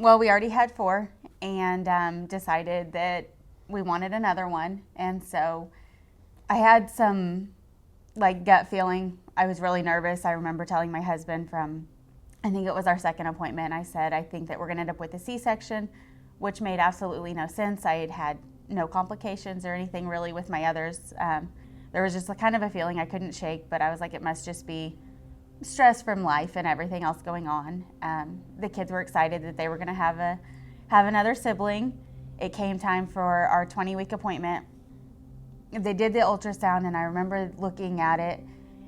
Well, we already had 4 and decided that we wanted another one. And so I had some like gut feeling. I was really nervous. I remember telling my husband I think it was our second appointment, I said, I think that we're going to end up with a C-section, which made absolutely no sense. I had no complications or anything really with my others. There was just kind of a feeling I couldn't shake, but I was like, it must just be stress from life and everything else going on. The kids were excited that they were going to have another sibling. It came time for our 20-week appointment. They did the ultrasound, and I remember looking at it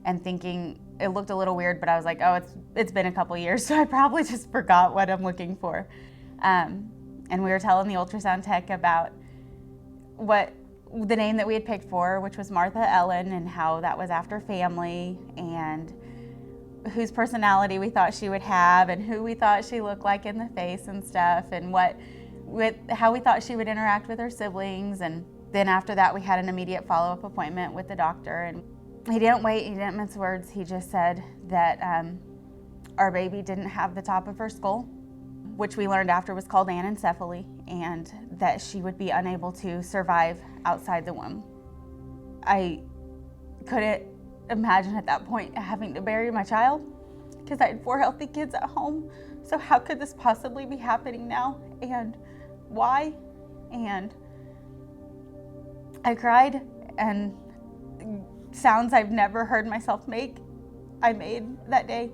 and thinking it looked a little weird, but I was like, oh, it's been a couple years, so I probably just forgot what I'm looking for. And we were telling the ultrasound tech about what the name that we had picked for, which was Martha Ellen, and how that was after family, and whose personality we thought she would have, and who we thought she looked like in the face and stuff, and how we thought she would interact with her siblings. And then after that, we had an immediate follow-up appointment with the doctor, and he didn't wait, he didn't mince words. He just said that our baby didn't have the top of her skull, which we learned after was called Anencephaly, and that she would be unable to survive outside the womb. I couldn't imagine at that point having to bury my child, because I had 4 healthy kids at home. So how could this possibly be happening now, and why? And I cried, and sounds I've never heard myself make, I made that day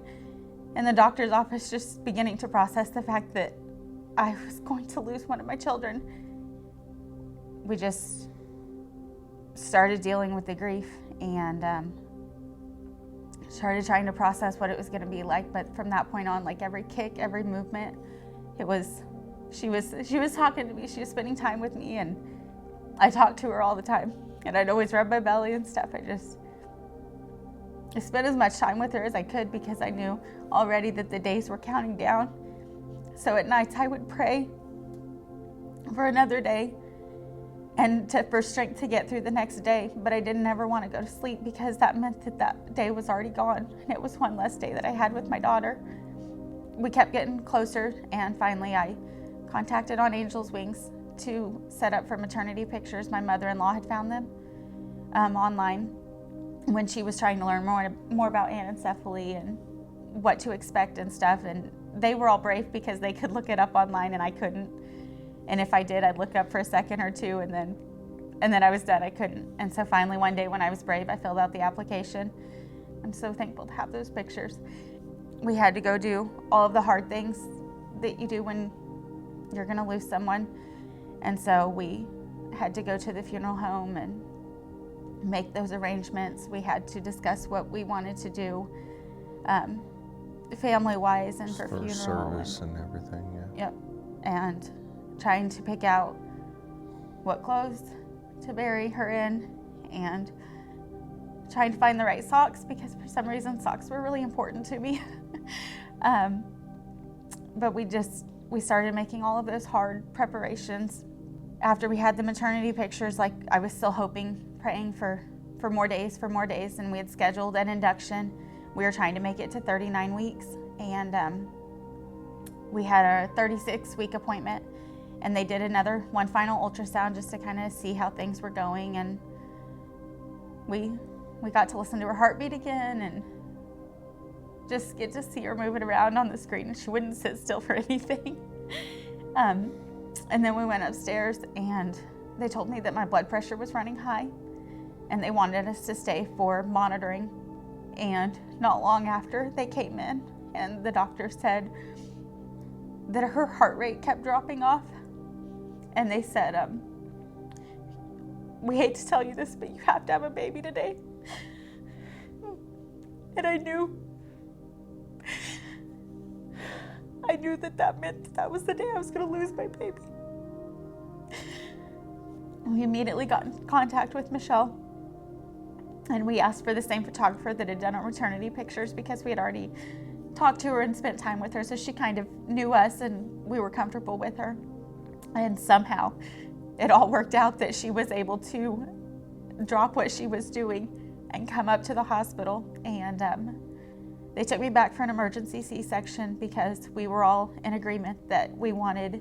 in the doctor's office, just beginning to process the fact that I was going to lose one of my children. We just started dealing with the grief and started trying to process what it was going to be like. But from that point on, like every kick, every movement, she was talking to me, she was spending time with me, and I talked to her all the time. And I'd always rub my belly and stuff. I spent as much time with her as I could, because I knew already that the days were counting down. So at nights I would pray for another day and for strength to get through the next day. But I didn't ever want to go to sleep, because that meant that day was already gone. And it was one less day that I had with my daughter. We kept getting closer, and finally I contacted On Angel's Wings to set up for maternity pictures. My mother-in-law had found them online when she was trying to learn more about anencephaly and what to expect and stuff. And they were all brave, because they could look it up online and I couldn't. And if I did, I'd look up for a second or two, and then I was done. I couldn't. And so finally one day, when I was brave, I filled out the application. I'm so thankful to have those pictures. We had to go do all of the hard things that you do when you're going to lose someone. And so we had to go to the funeral home and make those arrangements. We had to discuss what we wanted to do family-wise and for funeral. Service and everything, yeah. Yep. And trying to pick out what clothes to bury her in, and trying to find the right socks, because for some reason socks were really important to me. But we started making all of those hard preparations. After we had the maternity pictures, like I was still hoping, praying for more days, and we had scheduled an induction. We were trying to make it to 39 weeks, and we had a 36-week appointment, and they did one final ultrasound just to kind of see how things were going, and we got to listen to her heartbeat again, and just get to see her moving around on the screen, and she wouldn't sit still for anything. And then we went upstairs, and they told me that my blood pressure was running high, and they wanted us to stay for monitoring. And not long after, they came in, and the doctor said that her heart rate kept dropping off. And they said, we hate to tell you this, but you have to have a baby today. And I knew that meant that was the day I was going to lose my baby. We immediately got in contact with Michelle, and we asked for the same photographer that had done our maternity pictures, because we had already talked to her and spent time with her, so she kind of knew us and we were comfortable with her. And somehow it all worked out that she was able to drop what she was doing and come up to the hospital. And They took me back for an emergency C-section because we were all in agreement that we wanted,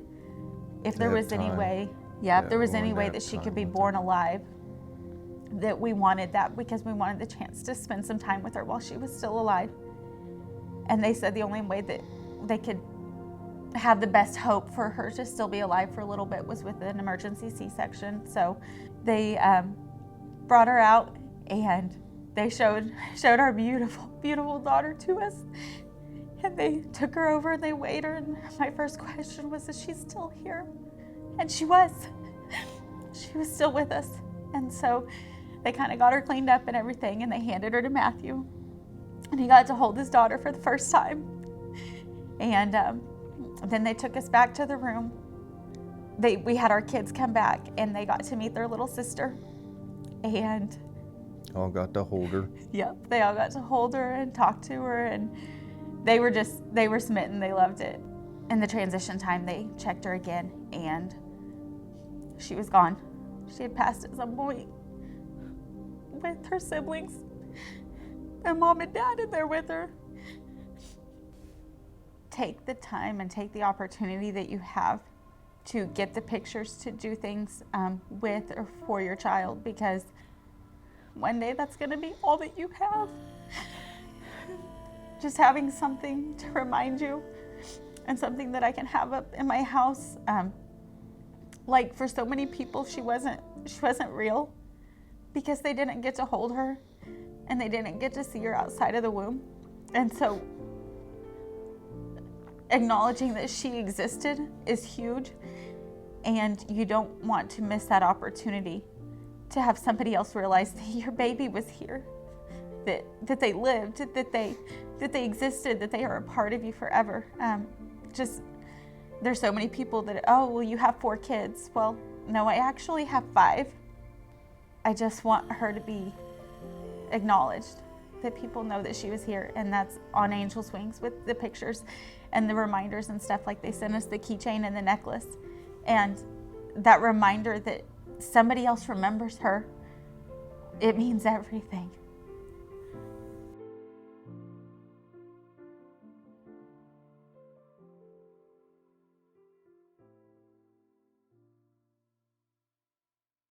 if there was any way, if there was any way that she could be born alive, that we wanted that because we wanted the chance to spend some time with her while she was still alive. And they said the only way that they could have the best hope for her to still be alive for a little bit was with an emergency C-section. So they brought her out and they showed our beautiful, beautiful daughter to us. And they took her over and they weighed her. And my first question was, is she still here? And she was. She was still with us. And so they kind of got her cleaned up and everything, and they handed her to Matthew. And he got to hold his daughter for the first time. And then they took us back to the room. We had our kids come back, and they got to meet their little sister. And all got to hold her. Yep, they all got to hold her and talk to her, and they were smitten. They loved it. In the transition time, they checked her again, and she was gone. She had passed at some point with her siblings, and mom and dad in there with her. Take the time and take the opportunity that you have to get the pictures to do things with or for your child, because one day that's going to be all that you have. Just having something to remind you, and something that I can have up in my house. Like for so many people, she wasn't real because they didn't get to hold her and they didn't get to see her outside of the womb. And so acknowledging that she existed is huge, and you don't want to miss that opportunity to have somebody else realize that your baby was here, that they lived, that they existed, that they are a part of you forever. There's so many people that, oh, well, you have 4 kids. Well, no, I actually have 5. I just want her to be acknowledged, that people know that she was here, and that's on Angel's Wings with the pictures and the reminders and stuff. Like they sent us the keychain and the necklace, and that reminder that somebody else remembers her, it means everything.